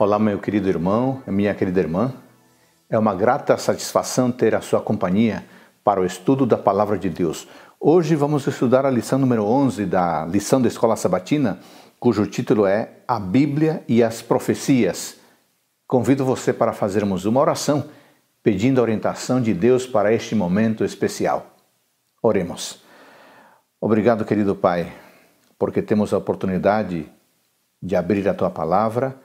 Olá, meu querido irmão, minha querida irmã. É uma grata satisfação ter a sua companhia para o estudo da Palavra de Deus. Hoje vamos estudar a lição número 11 da lição da Escola Sabatina, cujo título é A Bíblia e as Profecias. Convido você para fazermos uma oração pedindo a orientação de Deus para este momento especial. Oremos. Obrigado, querido Pai, porque temos a oportunidade de abrir a Tua Palavra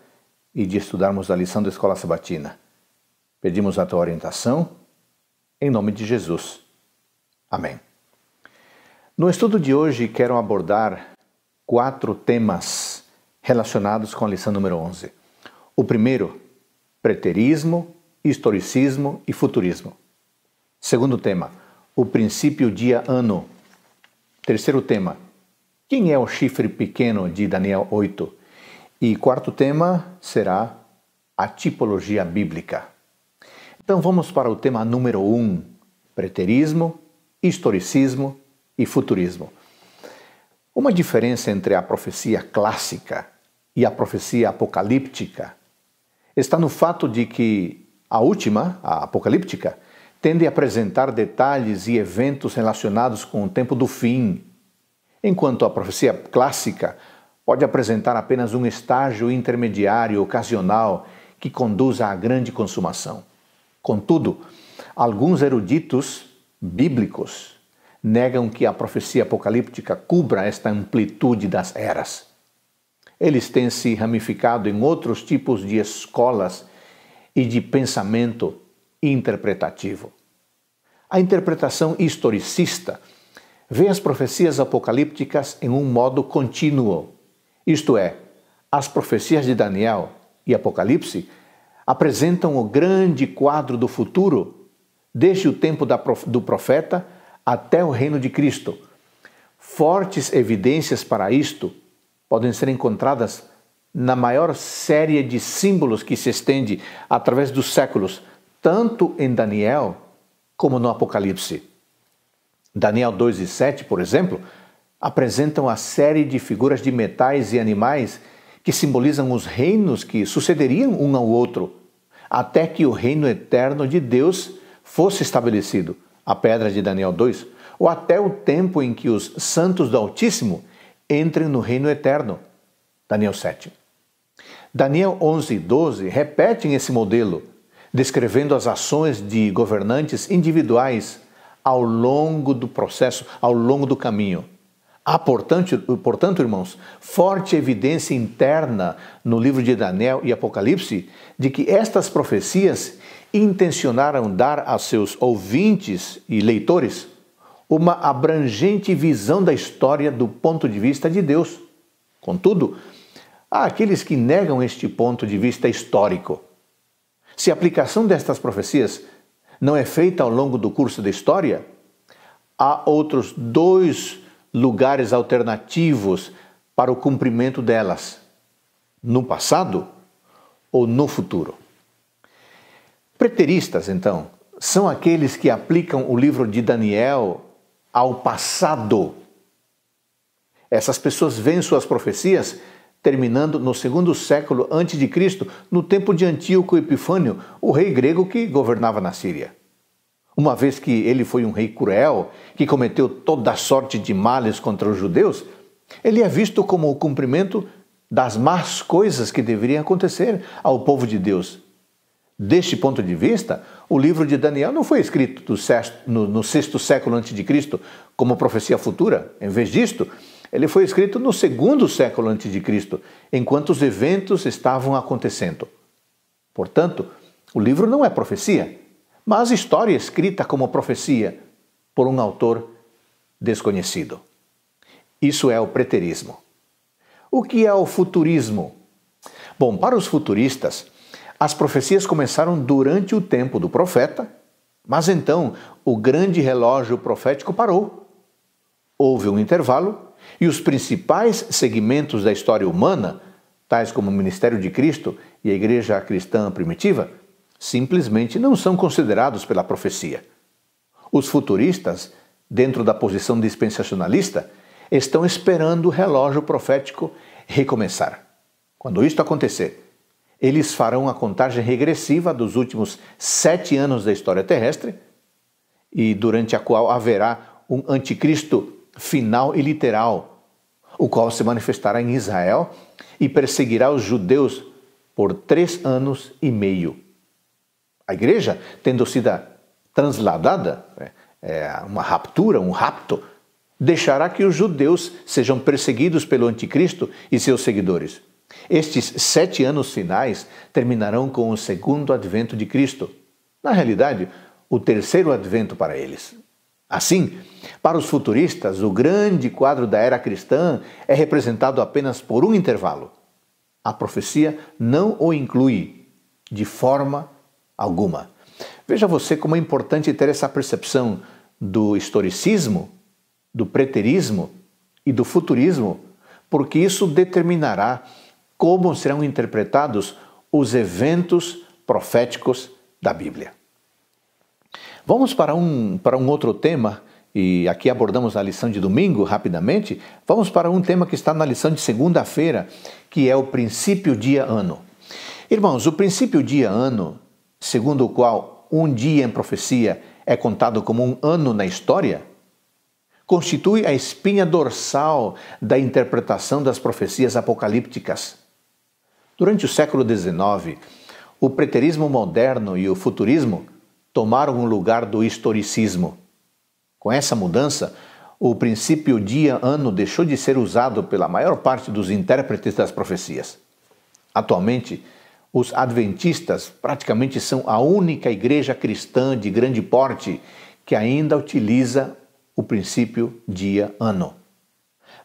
e de estudarmos a lição da Escola Sabatina. Pedimos a Tua orientação, em nome de Jesus. Amém. No estudo de hoje, quero abordar 4 temas relacionados com a lição número 11. O primeiro, preterismo, historicismo e futurismo. Segundo tema, o princípio dia-ano. Terceiro tema, quem é o chifre pequeno de Daniel 8? E quarto tema será a tipologia bíblica. Então vamos para o tema número 1, preterismo, historicismo e futurismo. Uma diferença entre a profecia clássica e a profecia apocalíptica está no fato de que a última, a apocalíptica, tende a apresentar detalhes e eventos relacionados com o tempo do fim, enquanto a profecia clássica pode apresentar apenas um estágio intermediário ocasional que conduz à grande consumação. Contudo, alguns eruditos bíblicos negam que a profecia apocalíptica cubra esta amplitude das eras. Eles têm se ramificado em outros tipos de escolas e de pensamento interpretativo. A interpretação historicista vê as profecias apocalípticas em um modo contínuo. Isto é, as profecias de Daniel e Apocalipse apresentam o grande quadro do futuro, desde o tempo do profeta até o reino de Cristo. Fortes evidências para isto podem ser encontradas na maior série de símbolos que se estende através dos séculos, tanto em Daniel como no Apocalipse. Daniel 2 e 7, por exemplo, apresentam a série de figuras de metais e animais que simbolizam os reinos que sucederiam um ao outro, até que o reino eterno de Deus fosse estabelecido, a pedra de Daniel 2, ou até o tempo em que os santos do Altíssimo entrem no reino eterno, Daniel 7. Daniel 11 e 12 repetem esse modelo, descrevendo as ações de governantes individuais ao longo do processo, ao longo do caminho. Há, portanto, irmãos, forte evidência interna no livro de Daniel e Apocalipse de que estas profecias intencionaram dar a seus ouvintes e leitores uma abrangente visão da história do ponto de vista de Deus. Contudo, há aqueles que negam este ponto de vista histórico. Se a aplicação destas profecias não é feita ao longo do curso da história, há outros 2 lugares alternativos para o cumprimento delas, no passado ou no futuro. Preteristas, então, são aqueles que aplicam o livro de Daniel ao passado. Essas pessoas veem suas profecias terminando no 2º século a.C., no tempo de Antíoco Epifânio, o rei grego que governava na Síria. Uma vez que ele foi um rei cruel, que cometeu toda sorte de males contra os judeus, ele é visto como o cumprimento das más coisas que deveriam acontecer ao povo de Deus. Deste ponto de vista, o livro de Daniel não foi escrito no 6º século a.C. como profecia futura. Em vez disto, ele foi escrito no 2º século a.C., enquanto os eventos estavam acontecendo. Portanto, o livro não é profecia, mas história escrita como profecia por um autor desconhecido. Isso é o preterismo. O que é o futurismo? Bom, para os futuristas, as profecias começaram durante o tempo do profeta, mas então o grande relógio profético parou. Houve um intervalo e os principais segmentos da história humana, tais como o ministério de Cristo e a igreja cristã primitiva, simplesmente não são considerados pela profecia. Os futuristas, dentro da posição dispensacionalista, estão esperando o relógio profético recomeçar. Quando isto acontecer, Eles farão a contagem regressiva dos últimos 7 anos da história terrestre, e durante a qual haverá um anticristo final e literal, o qual se manifestará em Israel e perseguirá os judeus por 3 anos e meio. A igreja, tendo sido transladada, uma raptura, um rapto, deixará que os judeus sejam perseguidos pelo anticristo e seus seguidores. Estes 7 anos finais terminarão com o segundo advento de Cristo. Na realidade, o terceiro advento para eles. Assim, para os futuristas, o grande quadro da era cristã é representado apenas por um intervalo. A profecia não o inclui de forma alguma. Veja você como é importante ter essa percepção do historicismo, do preterismo e do futurismo, porque isso determinará como serão interpretados os eventos proféticos da Bíblia. Vamos para um outro tema, e aqui abordamos a lição de domingo rapidamente. Vamos para um tema que está na lição de segunda-feira, que é o princípio dia-ano. Irmãos, o princípio dia-ano, segundo o qual um dia em profecia é contado como um ano na história, constitui a espinha dorsal da interpretação das profecias apocalípticas. Durante o século XIX, o preterismo moderno e o futurismo tomaram o lugar do historicismo. Com essa mudança, o princípio dia-ano deixou de ser usado pela maior parte dos intérpretes das profecias. Atualmente, os adventistas praticamente são a única igreja cristã de grande porte que ainda utiliza o princípio dia-ano.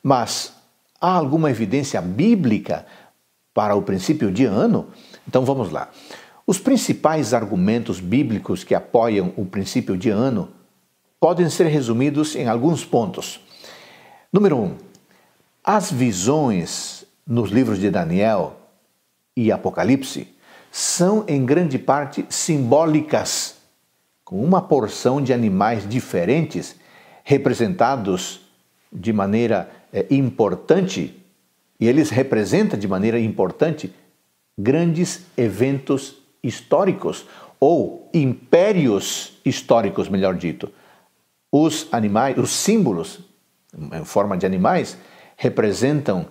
Mas há alguma evidência bíblica para o princípio dia-ano? Então vamos lá. Os principais argumentos bíblicos que apoiam o princípio dia-ano podem ser resumidos em alguns pontos. Número 1. As visões nos livros de Daniel e Apocalipse são em grande parte simbólicas, com uma porção de animais diferentes representados de maneira importante, e eles representam de maneira importante grandes eventos históricos, ou impérios históricos, melhor dito. Os animais, os símbolos em forma de animais, representam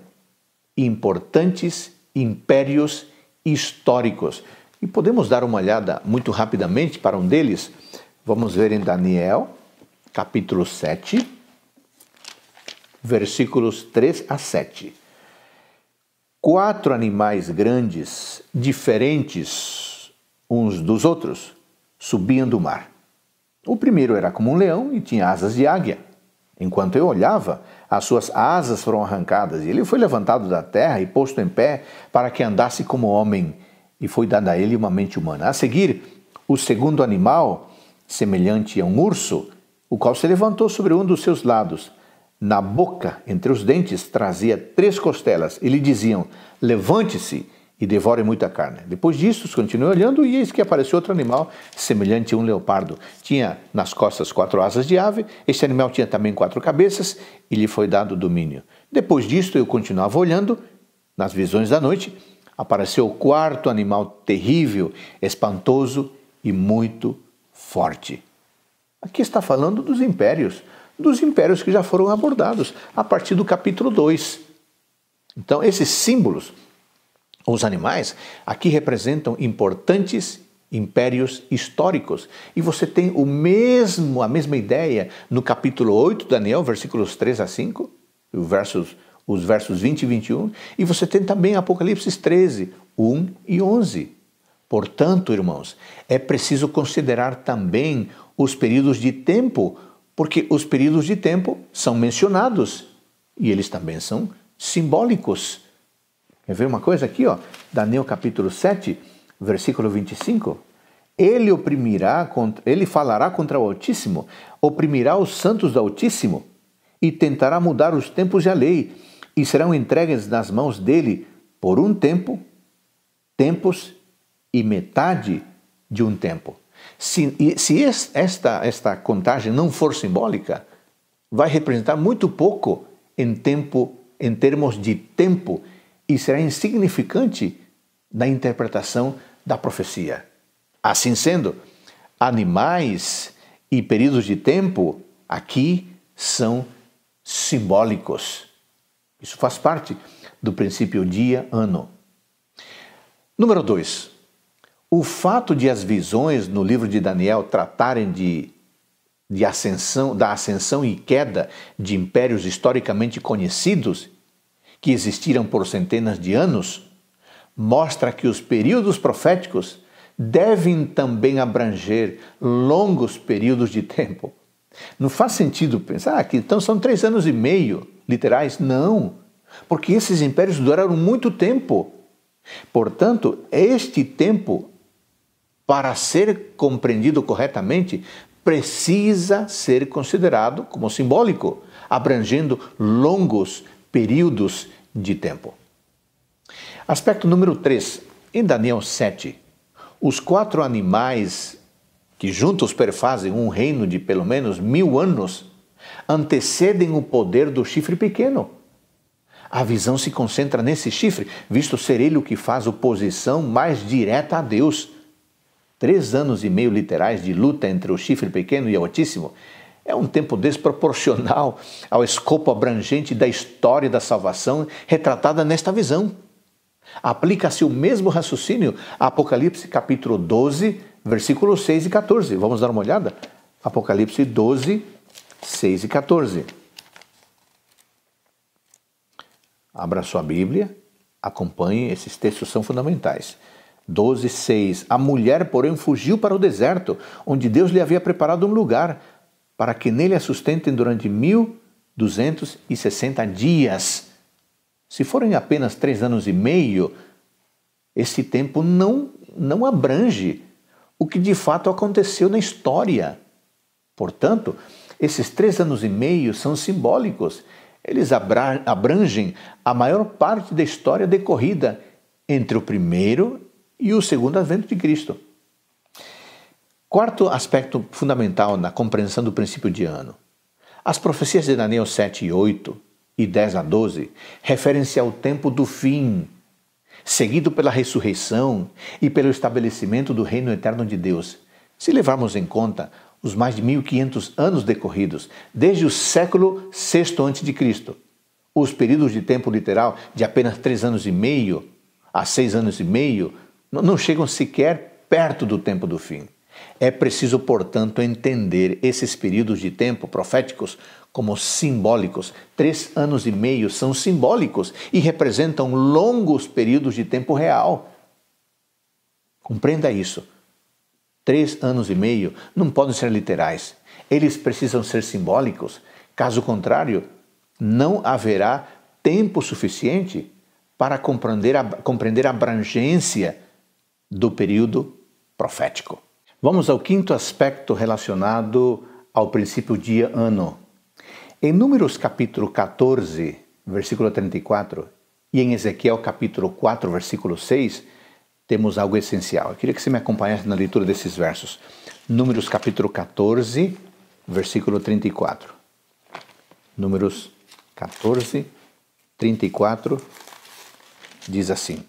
importantes impérios históricos. E podemos dar uma olhada muito rapidamente para um deles. Vamos ver em Daniel, capítulo 7, versículos 3 a 7. 4 animais grandes, diferentes uns dos outros, subiam do mar. O primeiro era como um leão e tinha asas de águia. Enquanto eu olhava, as suas asas foram arrancadas e ele foi levantado da terra e posto em pé para que andasse como homem, e foi dada a ele uma mente humana. A seguir, o segundo animal, semelhante a um urso, o qual se levantou sobre um dos seus lados. Na boca, entre os dentes, trazia 3 costelas e lhe diziam: levante-se e devore muita carne. Depois disso, continuei olhando e eis que apareceu outro animal semelhante a um leopardo. Tinha nas costas 4 asas de ave, este animal tinha também 4 cabeças e lhe foi dado domínio. Depois disto, eu continuava olhando, nas visões da noite, apareceu o 4º animal terrível, espantoso e muito forte. Aqui está falando dos impérios que já foram abordados a partir do capítulo 2. Então, esses símbolos, os animais, aqui representam importantes impérios históricos. E você tem a mesma ideia no capítulo 8 de Daniel, versículos 3 a 5, os versos 20 e 21. E você tem também Apocalipse 13, 1 e 11. Portanto, irmãos, é preciso considerar também os períodos de tempo, porque os períodos de tempo são mencionados e eles também são simbólicos. Quer ver uma coisa aqui, ó? Daniel capítulo 7, versículo 25. Ele falará contra o Altíssimo, oprimirá os santos do Altíssimo e tentará mudar os tempos e a lei, e serão entregues nas mãos dele por um tempo, tempos e metade de um tempo. Se esta contagem não for simbólica, vai representar muito pouco em termos de tempo, e será insignificante na interpretação da profecia. Assim sendo, animais e períodos de tempo aqui são simbólicos. Isso faz parte do princípio dia-ano. Número 2. O fato de as visões no livro de Daniel tratarem da ascensão e queda de impérios historicamente conhecidos, que existiram por centenas de anos, mostra que os períodos proféticos devem também abranger longos períodos de tempo. Não faz sentido pensar que então são 3 anos e meio literais. Não, porque esses impérios duraram muito tempo. Portanto, este tempo, para ser compreendido corretamente, precisa ser considerado como simbólico, abrangendo longos períodos de tempo. Aspecto número 3. Em Daniel 7, os 4 animais que juntos perfazem um reino de pelo menos 1000 anos antecedem o poder do chifre pequeno. A visão se concentra nesse chifre, visto ser ele o que faz oposição mais direta a Deus. 3 anos e meio literais de luta entre o chifre pequeno e o Altíssimo é um tempo desproporcional ao escopo abrangente da história da salvação retratada nesta visão. Aplica-se o mesmo raciocínio a Apocalipse capítulo 12, versículos 6 e 14. Vamos dar uma olhada? Apocalipse 12, 6 e 14. Abra sua Bíblia, acompanhe, esses textos são fundamentais. 12, 6. A mulher, porém, fugiu para o deserto, onde Deus lhe havia preparado um lugar, para que nele a sustentem durante 1260 dias. Se forem apenas 3 anos e meio, esse tempo não abrange o que de fato aconteceu na história. Portanto, esses 3 anos e meio são simbólicos. Eles abrangem a maior parte da história decorrida entre o primeiro e o segundo advento de Cristo. Quarto aspecto fundamental na compreensão do princípio de ano. As profecias de Daniel 7 e 8 e 10 a 12 referem-se ao tempo do fim, seguido pela ressurreição e pelo estabelecimento do reino eterno de Deus. Se levarmos em conta os mais de 1500 anos decorridos, desde o século VI a.C., os períodos de tempo literal de apenas 3 anos e meio a 6 anos e meio não chegam sequer perto do tempo do fim. É preciso, portanto, entender esses períodos de tempo proféticos como simbólicos. 3 anos e meio são simbólicos e representam longos períodos de tempo real. Compreenda isso. 3 anos e meio não podem ser literais. Eles precisam ser simbólicos. Caso contrário, não haverá tempo suficiente para compreender a abrangência do período profético. Vamos ao quinto aspecto relacionado ao princípio dia-ano. Em Números capítulo 14, versículo 34, e em Ezequiel capítulo 4, versículo 6, temos algo essencial. Eu queria que você me acompanhasse na leitura desses versos. Números capítulo 14, versículo 34. Números 14, 34, diz assim: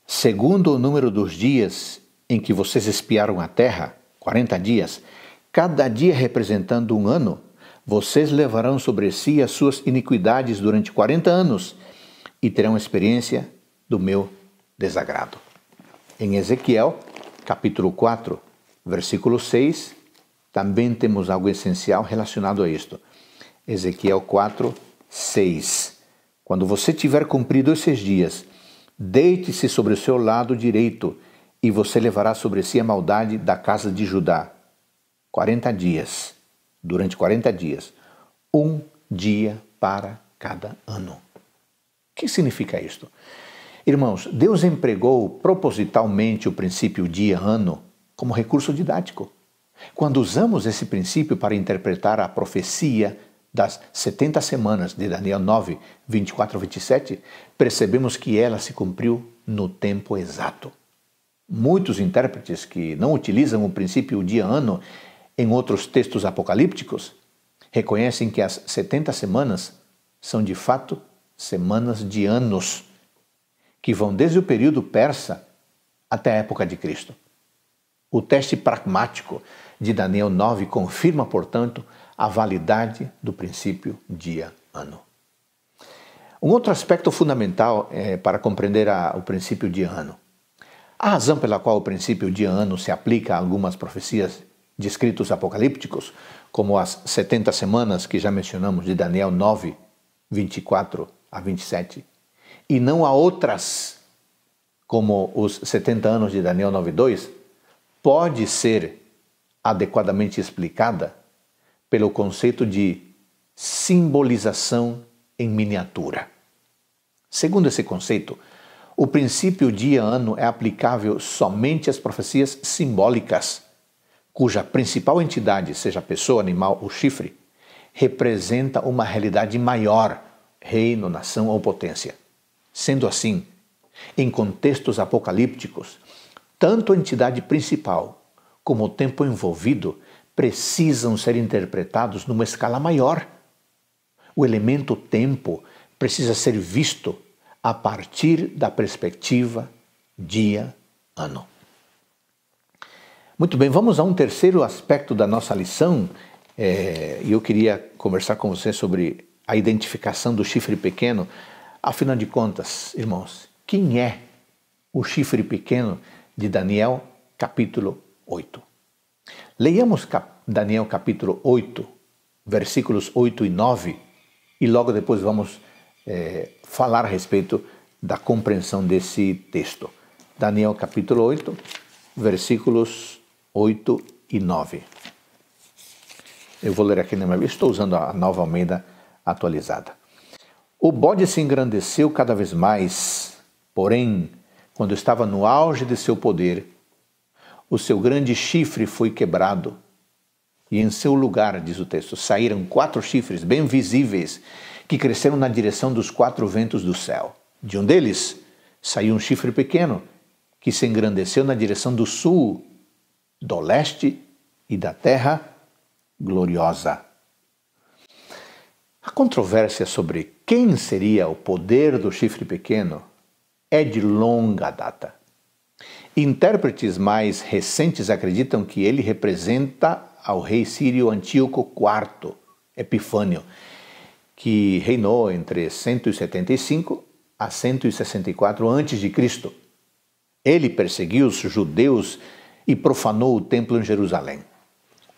segundo o número dos dias em que vocês espiaram a terra, 40 dias, cada dia representando um ano, vocês levarão sobre si as suas iniquidades durante 40 anos e terão experiência do meu desagrado. Em Ezequiel, capítulo 4, versículo 6, também temos algo essencial relacionado a isto. Ezequiel 4, 6. Quando você tiver cumprido esses dias, deite-se sobre o seu lado direito e você levará sobre si a maldade da casa de Judá. 40 dias, durante 40 dias, um dia para cada ano. O que significa isto? Irmãos, Deus empregou propositalmente o princípio dia-ano como recurso didático. Quando usamos esse princípio para interpretar a profecia das 70 semanas de Daniel 9, 24 a 27, percebemos que ela se cumpriu no tempo exato. Muitos intérpretes que não utilizam o princípio dia-ano em outros textos apocalípticos reconhecem que as 70 semanas são de fato semanas de anos, que vão desde o período persa até a época de Cristo. O teste pragmático de Daniel 9 confirma, portanto, a validade do princípio dia-ano. Um outro aspecto fundamental para compreender o princípio dia-ano. A razão pela qual o princípio dia-ano se aplica a algumas profecias de escritos apocalípticos, como as 70 semanas que já mencionamos de Daniel 9, 24 a 27, e não a outras, como os 70 anos de Daniel 9:2, pode ser adequadamente explicada pelo conceito de simbolização em miniatura. Segundo esse conceito, o princípio dia-ano é aplicável somente às profecias simbólicas, cuja principal entidade, seja pessoa, animal ou chifre, representa uma realidade maior, reino, nação ou potência. Sendo assim, em contextos apocalípticos, tanto a entidade principal como o tempo envolvido precisam ser interpretados numa escala maior. O elemento tempo precisa ser visto a partir da perspectiva dia-ano. Muito bem, vamos a um terceiro aspecto da nossa lição. Eu queria conversar com você sobre a identificação do chifre pequeno. Afinal de contas, irmãos, quem é o chifre pequeno de Daniel, capítulo 8? Leiamos Daniel, capítulo 8, versículos 8 e 9, e logo depois vamos falar a respeito da compreensão desse texto. Daniel, capítulo 8, versículos 8 e 9. Eu vou ler aqui na minha Bíblia, estou usando a Nova Almeida atualizada. O bode se engrandeceu cada vez mais, porém, quando estava no auge de seu poder, o seu grande chifre foi quebrado, e em seu lugar, diz o texto, saíram 4 chifres bem visíveis, que cresceram na direção dos 4 ventos do céu. De um deles, saiu um chifre pequeno, que se engrandeceu na direção do sul, do leste e da terra gloriosa. A controvérsia sobre quem seria o poder do chifre pequeno é de longa data. Intérpretes mais recentes acreditam que ele representa ao rei sírio Antíoco IV Epifânio, que reinou entre 175 a 164 a.C. Ele perseguiu os judeus e profanou o templo em Jerusalém.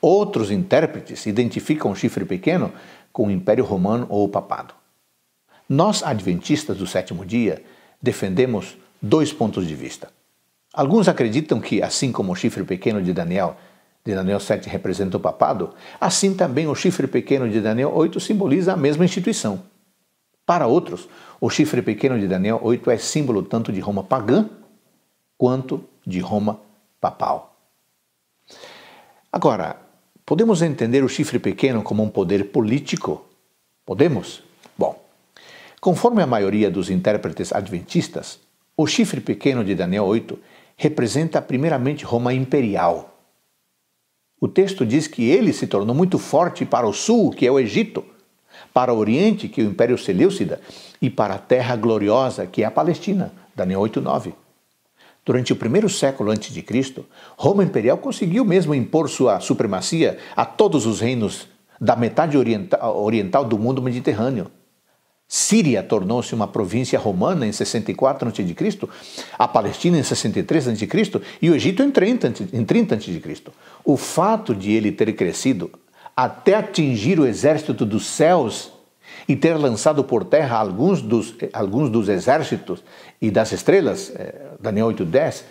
Outros intérpretes identificam o chifre pequeno com o Império Romano ou o Papado. Nós, adventistas do sétimo dia, defendemos 2 pontos de vista. Alguns acreditam que, assim como o chifre pequeno de Daniel 7 representa o Papado, assim também o chifre pequeno de Daniel 8 simboliza a mesma instituição. Para outros, o chifre pequeno de Daniel 8 é símbolo tanto de Roma pagã quanto de Roma papal. Agora, podemos entender o chifre pequeno como um poder político? Podemos? Bom, conforme a maioria dos intérpretes adventistas, o chifre pequeno de Daniel 8 representa primeiramente Roma imperial. O texto diz que ele se tornou muito forte para o sul, que é o Egito, para o oriente, que é o Império Seleucida, e para a terra gloriosa, que é a Palestina, Daniel 8:9. Durante o primeiro século a.C., Roma imperial conseguiu mesmo impor sua supremacia a todos os reinos da metade oriental do mundo mediterrâneo. Síria tornou-se uma província romana em 64 a.C., a Palestina em 63 a.C. e o Egito em 30 a.C. O fato de ele ter crescido até atingir o exército dos céus e ter lançado por terra alguns dos exércitos e das estrelas, Daniel 8:10,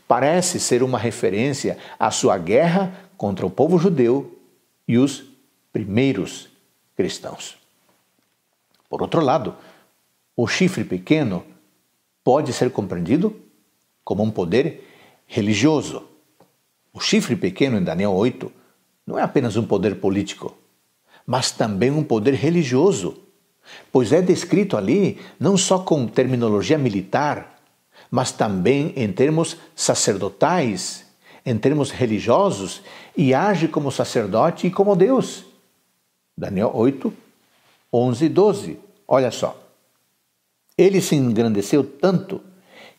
parece ser uma referência à sua guerra contra o povo judeu e os primeiros cristãos. Por outro lado, o chifre pequeno pode ser compreendido como um poder religioso. O chifre pequeno em Daniel 8 não é apenas um poder político, mas também um poder religioso, pois é descrito ali não só com terminologia militar, mas também em termos sacerdotais, em termos religiosos, e age como sacerdote e como Deus. Daniel 8, 11 e 12. Olha só. Ele se engrandeceu tanto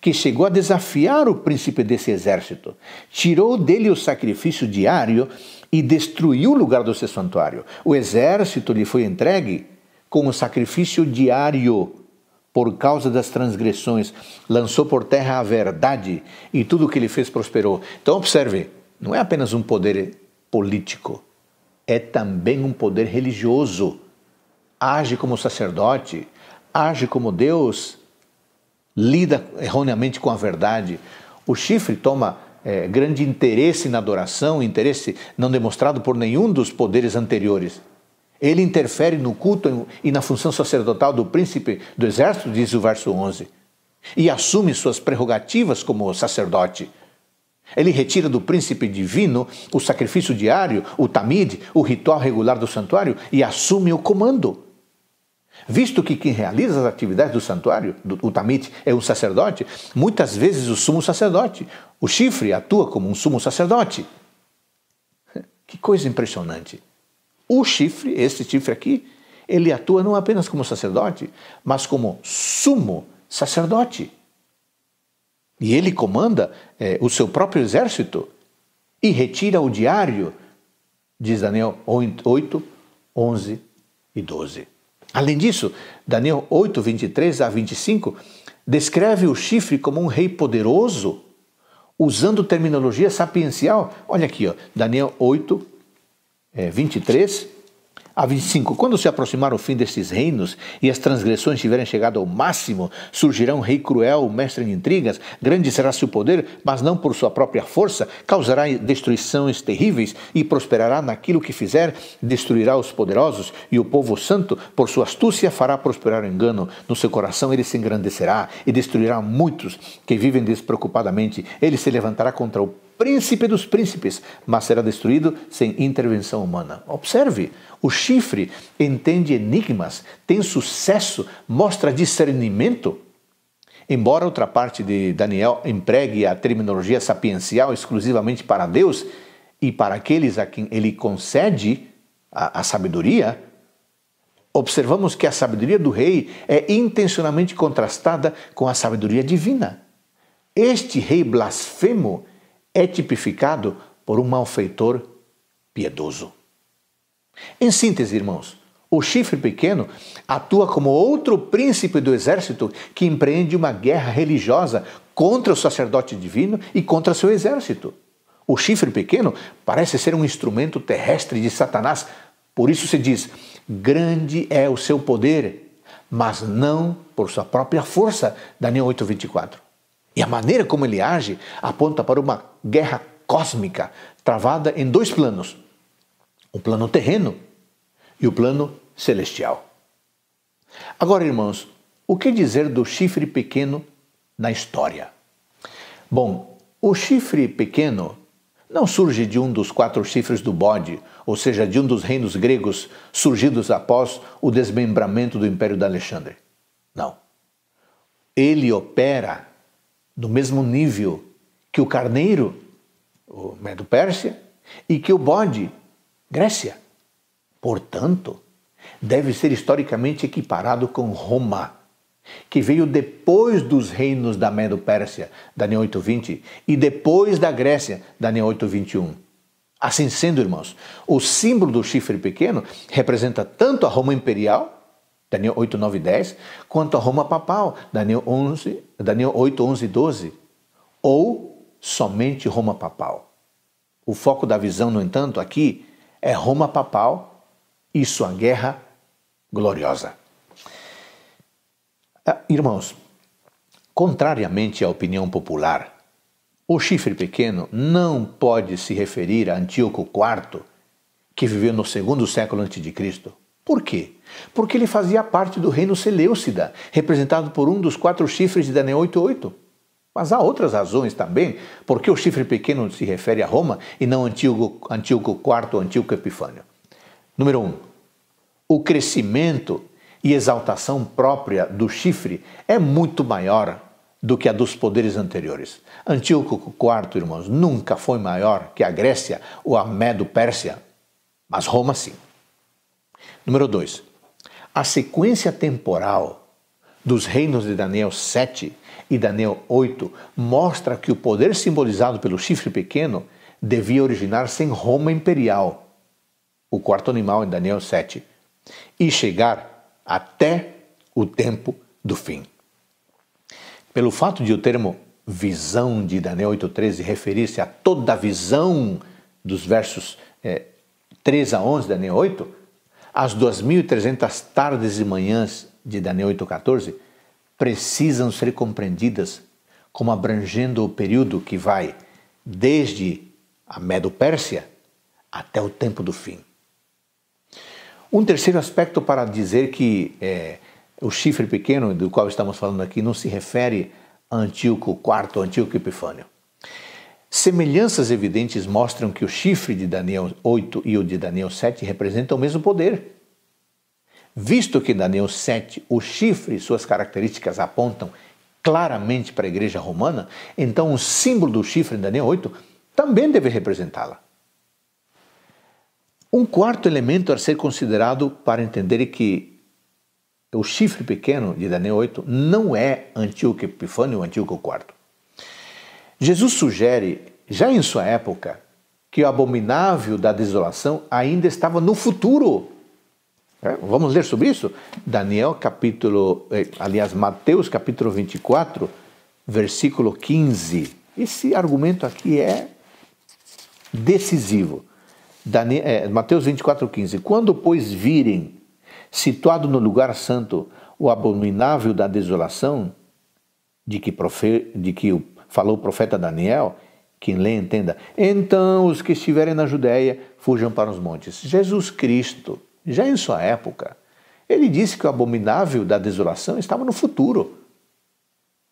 que chegou a desafiar o príncipe desse exército, tirou dele o sacrifício diário e destruiu o lugar do seu santuário. O exército lhe foi entregue com o sacrifício diário por causa das transgressões, lançou por terra a verdade e tudo o que ele fez prosperou. Então observe, não é apenas um poder político, é também um poder religioso. Age como sacerdote, age como Deus, lida erroneamente com a verdade. O chifre toma grande interesse na adoração, interesse não demonstrado por nenhum dos poderes anteriores. Ele interfere no culto e na função sacerdotal do príncipe do exército, diz o verso 11, e assume suas prerrogativas como sacerdote. Ele retira do príncipe divino o sacrifício diário, o tamid, o ritual regular do santuário, e assume o comando. Visto que quem realiza as atividades do santuário, o tamid, é um sacerdote, muitas vezes o sumo sacerdote. O chifre atua como um sumo sacerdote. Que coisa impressionante. O chifre, esse chifre aqui, ele atua não apenas como sacerdote, mas como sumo sacerdote. E ele comanda o seu próprio exército e retira o diário, diz Daniel 8, 11 e 12. Além disso, Daniel 8, 23 a 25, descreve o chifre como um rei poderoso, usando terminologia sapiencial. Olha aqui, Daniel 8, 23 a 25. Quando se aproximar o fim destes reinos e as transgressões tiverem chegado ao máximo, surgirá um rei cruel, mestre em intrigas, grande será seu poder, mas não por sua própria força, causará destruições terríveis e prosperará naquilo que fizer, destruirá os poderosos e o povo santo, por sua astúcia fará prosperar o engano, no seu coração ele se engrandecerá e destruirá muitos que vivem despreocupadamente, ele se levantará contra o príncipe dos príncipes, mas será destruído sem intervenção humana. Observe, o chifre entende enigmas, tem sucesso, mostra discernimento. Embora outra parte de Daniel empregue a terminologia sapiencial exclusivamente para Deus e para aqueles a quem ele concede a sabedoria, observamos que a sabedoria do rei é intencionalmente contrastada com a sabedoria divina. Este rei blasfemo é tipificado por um malfeitor piedoso. Em síntese, irmãos, o chifre pequeno atua como outro príncipe do exército que empreende uma guerra religiosa contra o sacerdote divino e contra seu exército. O chifre pequeno parece ser um instrumento terrestre de Satanás, por isso se diz, grande é o seu poder, mas não por sua própria força, Daniel 8, 24. E a maneira como ele age aponta para uma guerra cósmica travada em dois planos, o plano terreno e o plano celestial. Agora, irmãos, o que dizer do chifre pequeno na história? Bom, o chifre pequeno não surge de um dos 4 chifres do bode, ou seja, de um dos reinos gregos surgidos após o desmembramento do Império de Alexandre. Não. Ele opera no mesmo nível que o carneiro, o Medo-Pérsia, e que o bode, Grécia. Portanto, deve ser historicamente equiparado com Roma, que veio depois dos reinos da Medo-Pérsia, Daniel 8:20, e depois da Grécia, Daniel 8:21. Assim sendo, irmãos, o símbolo do chifre pequeno representa tanto a Roma imperial, Daniel 8, 9 e 10, quanto a Roma papal, Daniel 8, 11 e 12, ou somente Roma papal. O foco da visão, no entanto, aqui é Roma papal e sua guerra gloriosa. Irmãos, contrariamente à opinião popular, o chifre pequeno não pode se referir a Antíoco IV, que viveu no 2º século a.C. Por quê? Porque ele fazia parte do reino Seleucida, representado por um dos 4 chifres de Daniel 8:8. Mas há outras razões também, porque o chifre pequeno se refere a Roma e não Antíoco IV ou Antíoco Epifânio. Número 1. O crescimento e exaltação própria do chifre é muito maior do que a dos poderes anteriores. Antíoco IV, irmãos, nunca foi maior que a Grécia ou a Medo-Pérsia, mas Roma sim. Número 2. A sequência temporal dos reinos de Daniel 7 e Daniel 8 mostra que o poder simbolizado pelo chifre pequeno devia originar-se em Roma imperial, o quarto animal em Daniel 7, e chegar até o tempo do fim. Pelo fato de o termo visão de Daniel 8,13 referir-se a toda a visão dos versos 3 a 11 de Daniel 8, as 2.300 tardes e manhãs de Daniel 8,14 precisam ser compreendidas como abrangendo o período que vai desde a Medo-Pérsia até o tempo do fim. Um terceiro aspecto para dizer que o chifre pequeno do qual estamos falando aqui não se refere a Antíoco IV, Antíoco Epifânio. Semelhanças evidentes mostram que o chifre de Daniel 8 e o de Daniel 7 representam o mesmo poder. Visto que em Daniel 7 o chifre e suas características apontam claramente para a igreja romana, então o símbolo do chifre em Daniel 8 também deve representá-la. Um quarto elemento a ser considerado para entender que o chifre pequeno de Daniel 8 não é Antíoco Epifânio ou Antíoco IV. Jesus sugere, já em sua época, que o abominável da desolação ainda estava no futuro. Vamos ler sobre isso? Mateus capítulo 24, versículo 15. Esse argumento aqui é decisivo. Mateus 24, 15. Quando, pois, virem, situado no lugar santo, o abominável da desolação, de que falou o profeta Daniel, quem lê entenda, então os que estiverem na Judéia fujam para os montes. Jesus Cristo, já em sua época, ele disse que o abominável da desolação estava no futuro.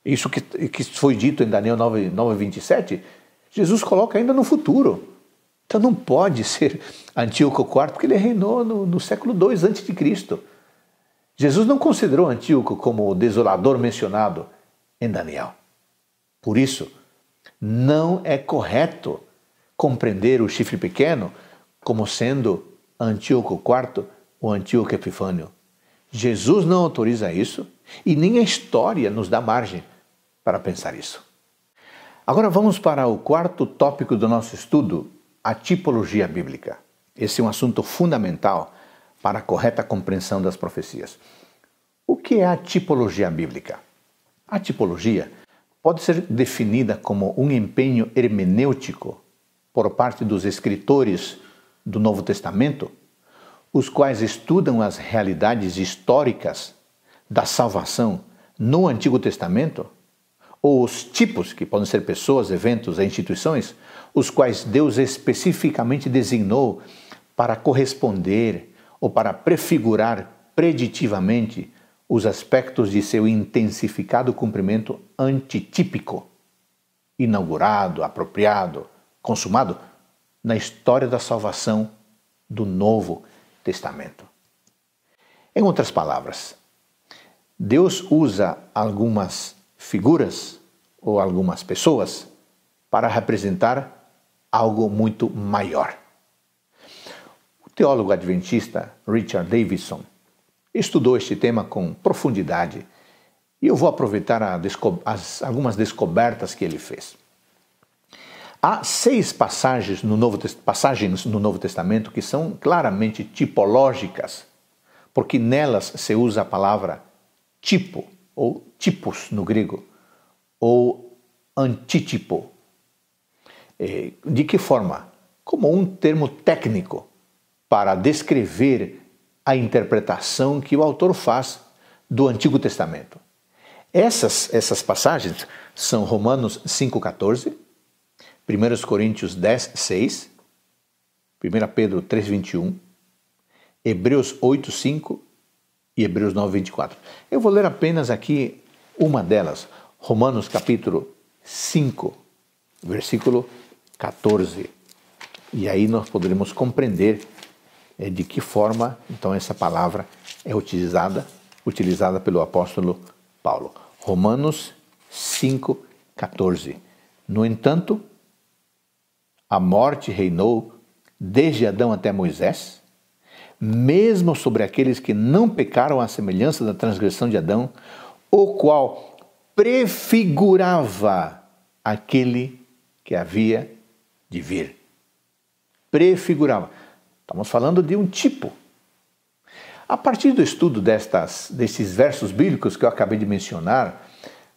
Isso que foi dito em Daniel 9, 27, Jesus coloca ainda no futuro. Então não pode ser Antíoco IV, porque ele reinou no século II a.C. Jesus não considerou Antíoco como o desolador mencionado em Daniel. Por isso, não é correto compreender o chifre pequeno como sendo Antíoco IV ou Antíoco Epifânio. Jesus não autoriza isso e nem a história nos dá margem para pensar isso. Agora vamos para o quarto tópico do nosso estudo, a tipologia bíblica. Esse é um assunto fundamental para a correta compreensão das profecias. O que é a tipologia bíblica? A tipologia pode ser definida como um empenho hermenêutico por parte dos escritores do Novo Testamento, os quais estudam as realidades históricas da salvação no Antigo Testamento, ou os tipos, que podem ser pessoas, eventos e instituições, os quais Deus especificamente designou para corresponder ou para prefigurar preditivamente os aspectos de seu intensificado cumprimento antitípico, inaugurado, apropriado, consumado na história da salvação do Novo Testamento. Em outras palavras, Deus usa algumas figuras ou algumas pessoas para representar algo muito maior. O teólogo adventista Richard Davidson estudou este tema com profundidade e eu vou aproveitar algumas descobertas que ele fez. Há 6 passagens no Novo Testamento que são claramente tipológicas, porque nelas se usa a palavra tipo, ou tipos no grego, ou antítipo. De que forma? Como um termo técnico para descrever a interpretação que o autor faz do Antigo Testamento. Essas passagens são Romanos 5,14, 1 Coríntios 10, 6, 1 Pedro 3, 21, Hebreus 8, 5 e Hebreus 9, 24. Eu vou ler apenas aqui uma delas, Romanos capítulo 5, versículo 14. E aí nós poderemos compreender de que forma, então, essa palavra é utilizada pelo apóstolo Paulo. Romanos 5, 14. No entanto, a morte reinou desde Adão até Moisés, mesmo sobre aqueles que não pecaram à semelhança da transgressão de Adão, o qual prefigurava aquele que havia de vir. Prefigurava. Estamos falando de um tipo. A partir do estudo desses versos bíblicos que eu acabei de mencionar,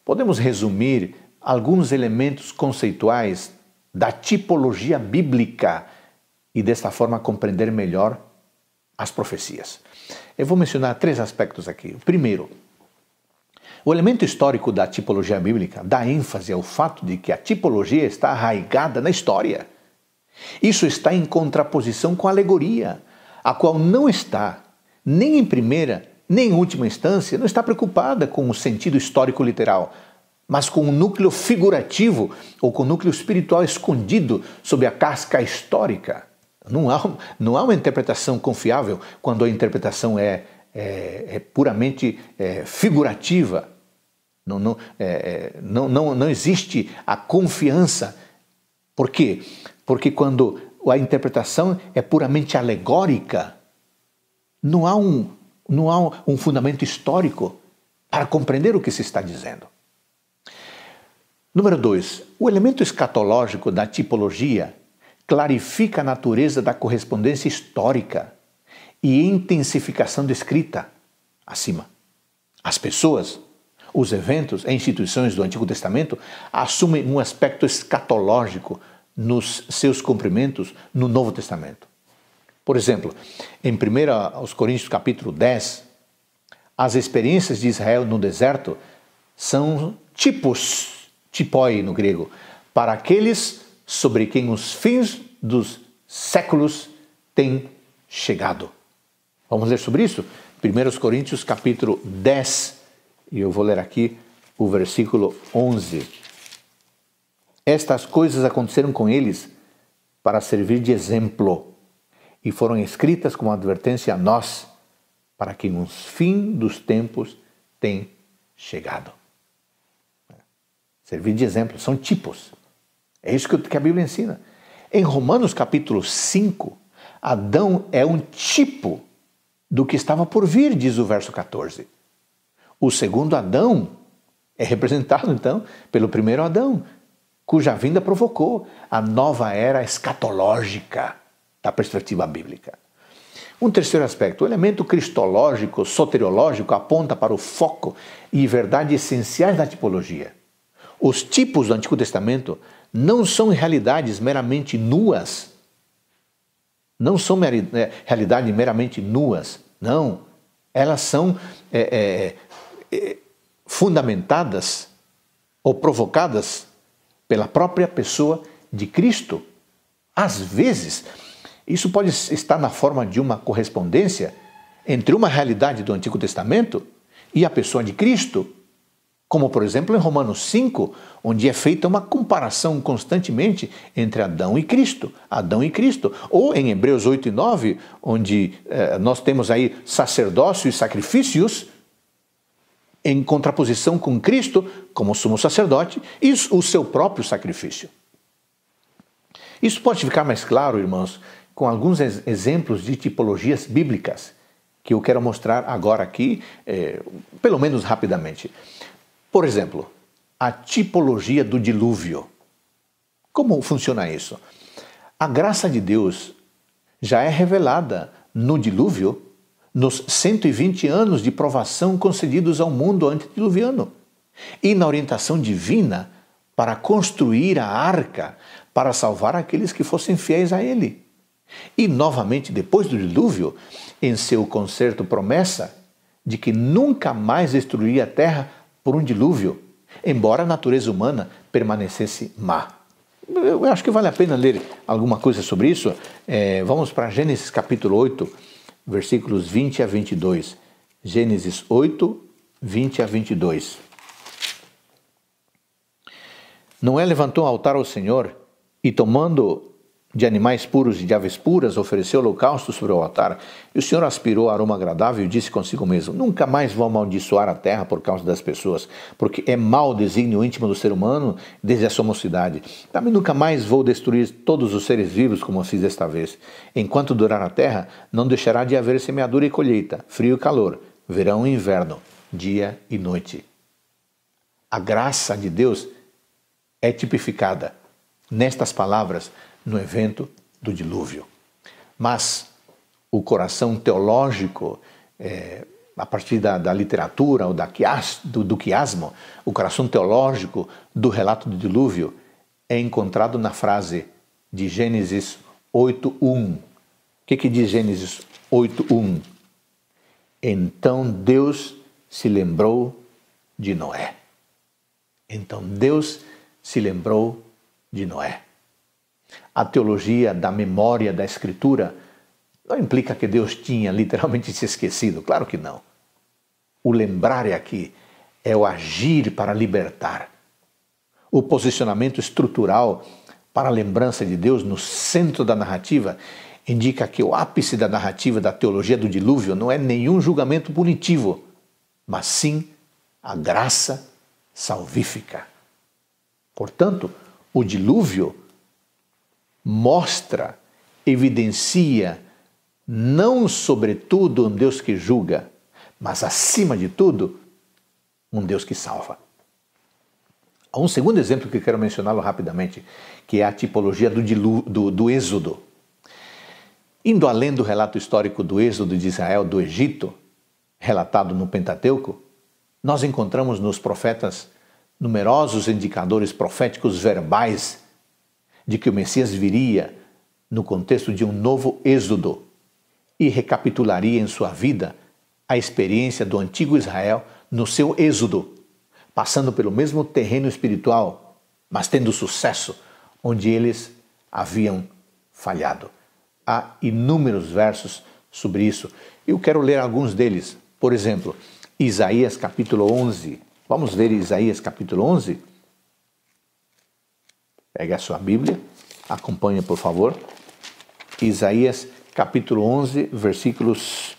podemos resumir alguns elementos conceituais da tipologia bíblica e desta forma compreender melhor as profecias. Eu vou mencionar 3 aspectos aqui. O primeiro, o elemento histórico da tipologia bíblica dá ênfase ao fato de que a tipologia está arraigada na história. Isso está em contraposição com a alegoria, a qual não está, nem em primeira, nem em última instância, não está preocupada com o sentido histórico literal, mas com o núcleo figurativo ou com o núcleo espiritual escondido sob a casca histórica. Não há uma interpretação confiável quando a interpretação é puramente figurativa. Não existe a confiança. Por quê? Porque quando a interpretação é puramente alegórica, não há um fundamento histórico para compreender o que se está dizendo. Número 2, o elemento escatológico da tipologia clarifica a natureza da correspondência histórica e intensificação descrita acima. As pessoas, os eventos e instituições do Antigo Testamento assumem um aspecto escatológico nos seus cumprimentos no Novo Testamento. Por exemplo, em 1 Coríntios capítulo 10, as experiências de Israel no deserto são tipos, tipoi no grego, para aqueles sobre quem os fins dos séculos têm chegado. Vamos ler sobre isso? 1 Coríntios capítulo 10, e eu vou ler aqui o versículo 11. Estas coisas aconteceram com eles para servir de exemplo e foram escritas como advertência a nós, para quem os fins dos tempos têm chegado. Servir de exemplo, são tipos. É isso que a Bíblia ensina. Em Romanos capítulo 5, Adão é um tipo do que estava por vir, diz o verso 14. O segundo Adão é representado, então, pelo primeiro Adão, cuja vinda provocou a nova era escatológica da perspectiva bíblica. Um terceiro aspecto, o elemento cristológico, soteriológico, aponta para o foco e verdades essenciais da tipologia. Os tipos do Antigo Testamento não são realidades meramente nuas. Não são realidades meramente nuas, não. Elas são fundamentadas ou provocadas pela própria pessoa de Cristo. Às vezes, isso pode estar na forma de uma correspondência entre uma realidade do Antigo Testamento e a pessoa de Cristo, como, por exemplo, em Romanos 5, onde é feita uma comparação constantemente entre Adão e Cristo, ou em Hebreus 8 e 9, onde nós temos aí sacerdócio e sacrifícios, em contraposição com Cristo, como sumo sacerdote, e o seu próprio sacrifício. Isso pode ficar mais claro, irmãos, com alguns exemplos de tipologias bíblicas, que eu quero mostrar agora aqui, pelo menos rapidamente. Por exemplo, a tipologia do dilúvio. Como funciona isso? A graça de Deus já é revelada no dilúvio, nos 120 anos de provação concedidos ao mundo antediluviano, e na orientação divina para construir a arca para salvar aqueles que fossem fiéis a ele. E novamente, depois do dilúvio, em seu concerto promessa de que nunca mais destruiria a terra por um dilúvio, embora a natureza humana permanecesse má. Eu acho que vale a pena ler alguma coisa sobre isso. Vamos para Gênesis capítulo 8, versículos 20 a 22. Gênesis 8, 20 a 22. Noé levantou um altar ao Senhor e, tomando de animais puros e de aves puras, ofereceu holocausto sobre o altar. E o Senhor aspirou aroma agradável e disse consigo mesmo: nunca mais vou amaldiçoar a terra por causa das pessoas, porque é mau o desígnio íntimo do ser humano desde a sua mocidade. Também nunca mais vou destruir todos os seres vivos como fiz desta vez. Enquanto durar a terra, não deixará de haver semeadura e colheita, frio e calor, verão e inverno, dia e noite. A graça de Deus é tipificada nestas palavras no evento do dilúvio. Mas o coração teológico, a partir da literatura ou do quiasmo, o coração teológico do relato do dilúvio é encontrado na frase de Gênesis 8:1. O que diz Gênesis 8:1? Então Deus se lembrou de Noé. Então Deus se lembrou de Noé. A teologia da memória da Escritura não implica que Deus tinha literalmente se esquecido. Claro que não. O lembrar aqui é o agir para libertar. O posicionamento estrutural para a lembrança de Deus no centro da narrativa indica que o ápice da narrativa da teologia do dilúvio não é nenhum julgamento punitivo, mas sim a graça salvífica. Portanto, o dilúvio mostra, evidencia, não sobretudo um Deus que julga, mas acima de tudo, um Deus que salva. Há um segundo exemplo que quero mencioná-lo rapidamente, que é a tipologia do Êxodo. Indo além do relato histórico do Êxodo de Israel do Egito, relatado no Pentateuco, nós encontramos nos profetas numerosos indicadores proféticos verbais de que o Messias viria no contexto de um novo êxodo e recapitularia em sua vida a experiência do antigo Israel no seu êxodo, passando pelo mesmo terreno espiritual, mas tendo sucesso onde eles haviam falhado. Há inúmeros versos sobre isso. Eu quero ler alguns deles. Por exemplo, Isaías capítulo 11. Vamos ver Isaías capítulo 11? Pega a sua Bíblia, acompanha por favor. Isaías capítulo 11, versículos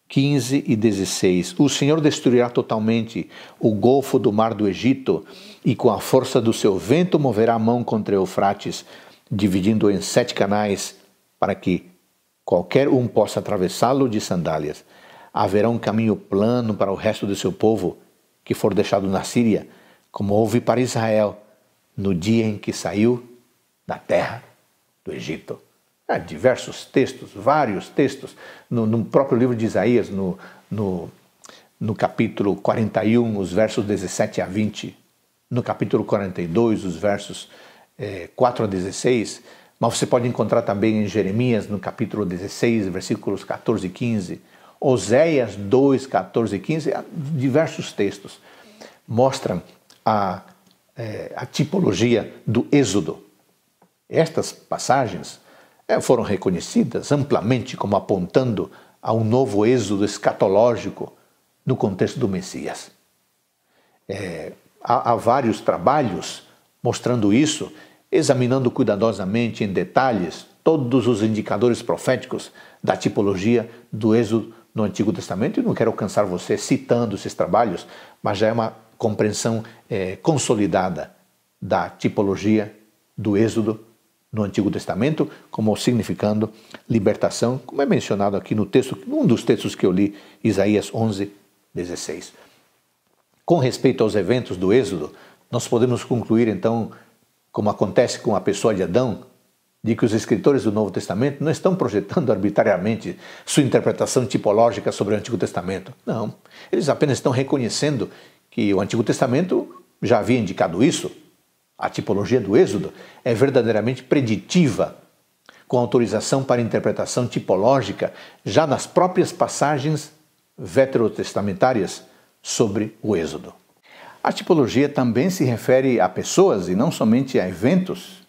15 e 16. O Senhor destruirá totalmente o golfo do mar do Egito e com a força do seu vento moverá a mão contra Eufrates, dividindo-o em 7 canais, para que qualquer um possa atravessá-lo de sandálias. Haverá um caminho plano para o resto do seu povo, que for deixado na Síria, como houve para Israel, no dia em que saiu da terra do Egito. Diversos textos, vários textos, no próprio livro de Isaías, no capítulo 41, os versos 17 a 20, no capítulo 42, os versos 4 a 16, mas você pode encontrar também em Jeremias, no capítulo 16, versículos 14 e 15, Oséias 2, 14 e 15, diversos textos mostram a tipologia do Êxodo. Estas passagens foram reconhecidas amplamente como apontando a um novo êxodo escatológico no contexto do Messias. Há vários trabalhos mostrando isso, examinando cuidadosamente em detalhes todos os indicadores proféticos da tipologia do êxodo no Antigo Testamento. Eu não quero alcançar você citando esses trabalhos, mas já é uma compreensão consolidada da tipologia do êxodo no Antigo Testamento, como significando libertação, como é mencionado aqui no texto, um dos textos que eu li, Isaías 11, 16. Com respeito aos eventos do Êxodo, nós podemos concluir então, como acontece com a pessoa de Adão, de que os escritores do Novo Testamento não estão projetando arbitrariamente sua interpretação tipológica sobre o Antigo Testamento. Não, eles apenas estão reconhecendo que o Antigo Testamento já havia indicado isso. A tipologia do Êxodo é verdadeiramente preditiva, com autorização para interpretação tipológica já nas próprias passagens veterotestamentárias sobre o Êxodo. A tipologia também se refere a pessoas e não somente a eventos.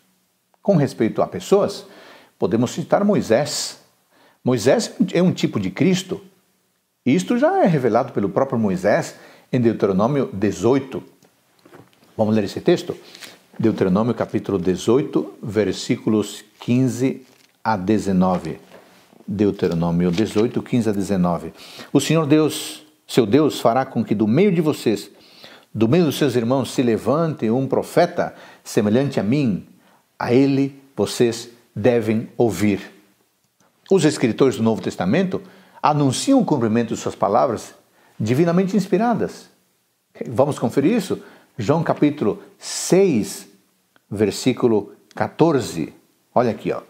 Com respeito a pessoas, podemos citar Moisés. Moisés é um tipo de Cristo. Isto já é revelado pelo próprio Moisés em Deuteronômio 18. Vamos ler esse texto? Deuteronômio capítulo 18, versículos 15 a 19. Deuteronômio 18, 15 a 19. O Senhor Deus, seu Deus, fará com que do meio de vocês, do meio dos seus irmãos, se levante um profeta semelhante a mim. A ele vocês devem ouvir. Os escritores do Novo Testamento anunciam o cumprimento de suas palavras divinamente inspiradas. Vamos conferir isso? João capítulo 6, versículo 14. Olha aqui, ó.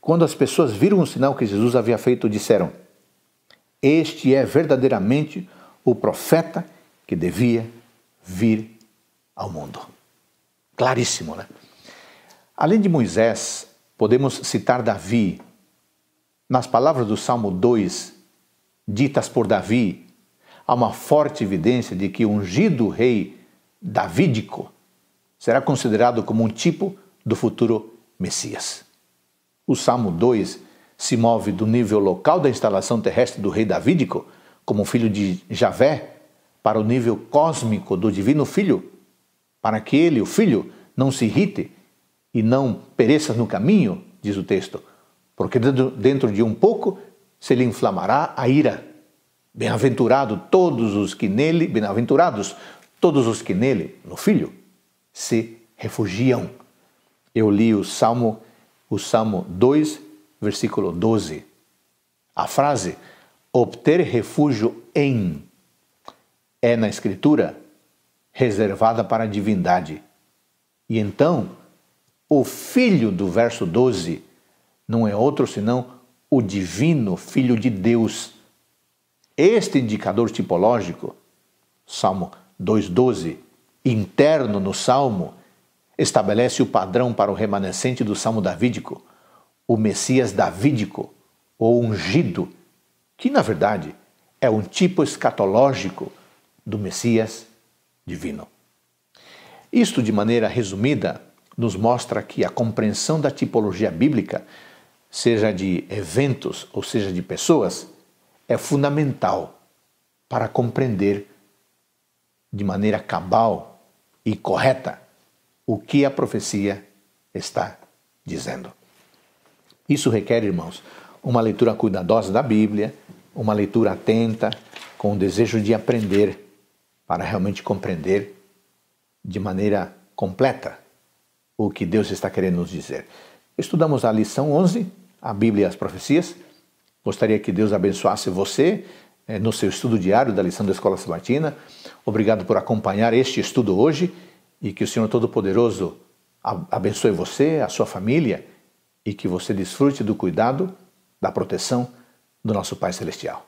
Quando as pessoas viram o sinal que Jesus havia feito, disseram: este é verdadeiramente o profeta que devia vir ao mundo. Claríssimo, né? Além de Moisés, podemos citar Davi. Nas palavras do Salmo 2, ditas por Davi, há uma forte evidência de que o ungido rei davídico será considerado como um tipo do futuro Messias. O Salmo 2 se move do nível local da instalação terrestre do rei davídico, como filho de Javé, para o nível cósmico do divino Filho, para que ele, o Filho, não se irrite e não pereça no caminho, diz o texto, porque dentro de um pouco se lhe inflamará a ira. Bem-aventurados todos os que nele, no Filho, se refugiam. Eu li o Salmo 2, versículo 12. A frase obter refúgio em é na Escritura reservada para a divindade. E então, o Filho do verso 12 não é outro senão o divino Filho de Deus. Este indicador tipológico, Salmo 2,12, interno no Salmo, estabelece o padrão para o remanescente do Salmo davídico, o Messias davídico, ou ungido, que na verdade é um tipo escatológico do Messias divino. Isto, de maneira resumida, nos mostra que a compreensão da tipologia bíblica, seja de eventos ou seja de pessoas, é fundamental para compreender de maneira cabal e correta o que a profecia está dizendo. Isso requer, irmãos, uma leitura cuidadosa da Bíblia, uma leitura atenta, com o desejo de aprender, para realmente compreender de maneira completa o que Deus está querendo nos dizer. Estudamos a lição 11, a Bíblia e as profecias. Gostaria que Deus abençoasse você no seu estudo diário da lição da Escola Sabatina. Obrigado por acompanhar este estudo hoje e que o Senhor Todo-Poderoso abençoe você, a sua família e que você desfrute do cuidado, da proteção do nosso Pai Celestial.